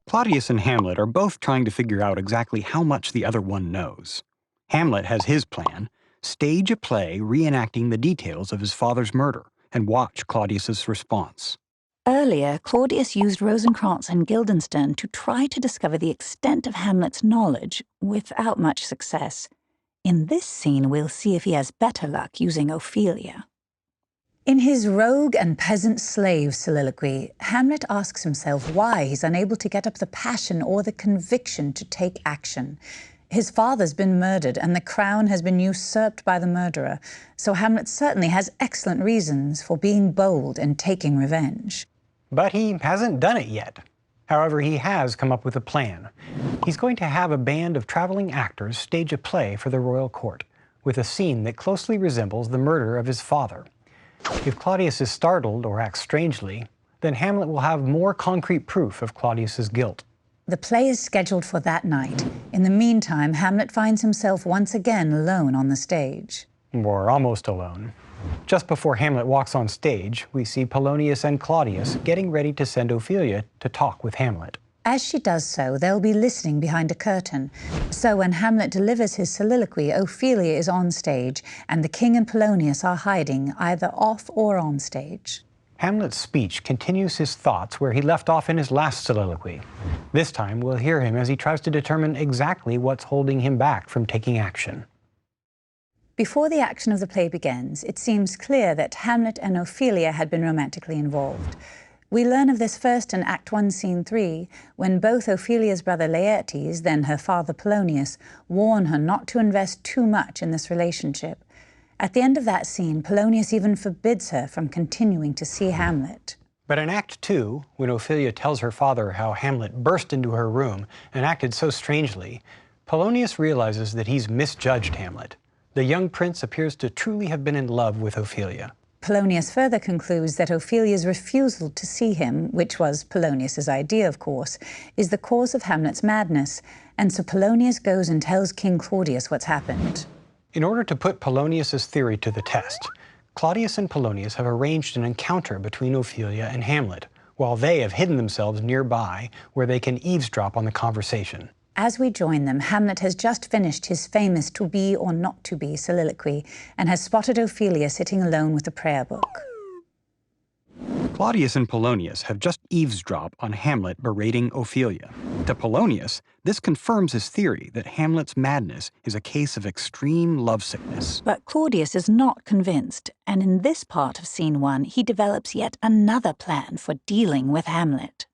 Claudius and Hamlet are both trying to figure out exactly how much the other one knows. Hamlet has his plan: stage a play reenacting the details of his father's murder and watch Claudius's response. Earlier, Claudius used Rosencrantz and Guildenstern to try to discover the extent of Hamlet's knowledge, without much success. In this scene, we'll see if he has better luck using Ophelia. In his rogue and peasant slave soliloquy, Hamlet asks himself why he's unable to get up the passion or the conviction to take action. His father's been murdered and the crown has been usurped by the murderer, so Hamlet certainly has excellent reasons for being bold and taking revenge. But he hasn't done it yet. However, he has come up with a plan. He's going to have a band of traveling actors stage a play for the royal court, with a scene that closely resembles the murder of his father. If Claudius is startled or acts strangely, then Hamlet will have more concrete proof of Claudius's guilt. The play is scheduled for that night. In the meantime, Hamlet finds himself once again alone on the stage. Or almost alone. Just before Hamlet walks on stage, we see Polonius and Claudius getting ready to send Ophelia to talk with Hamlet. As she does so, they'll be listening behind a curtain. So when Hamlet delivers his soliloquy, Ophelia is on stage, and the king and Polonius are hiding, either off or on stage. Hamlet's speech continues his thoughts where he left off in his last soliloquy. This time, we'll hear him as he tries to determine exactly what's holding him back from taking action. Before the action of the play begins, it seems clear that Hamlet and Ophelia had been romantically involved. We learn of this first in Act 1, Scene 3, when both Ophelia's brother Laertes, then her father Polonius, warn her not to invest too much in this relationship. At the end of that scene, Polonius even forbids her from continuing to see Hamlet. But in Act 2, when Ophelia tells her father how Hamlet burst into her room and acted so strangely, Polonius realizes that he's misjudged Hamlet. The young prince appears to truly have been in love with Ophelia. Polonius further concludes that Ophelia's refusal to see him, which was Polonius's idea, of course, is the cause of Hamlet's madness, and so Polonius goes and tells King Claudius what's happened. In order to put Polonius's theory to the test, Claudius and Polonius have arranged an encounter between Ophelia and Hamlet, while they have hidden themselves nearby where they can eavesdrop on the conversation. As we join them, Hamlet has just finished his famous to be or not to be soliloquy and has spotted Ophelia sitting alone with a prayer book. Claudius and Polonius have just eavesdropped on Hamlet berating Ophelia. To Polonius, this confirms his theory that Hamlet's madness is a case of extreme lovesickness. But Claudius is not convinced, and in this part of Scene 1, he develops yet another plan for dealing with Hamlet.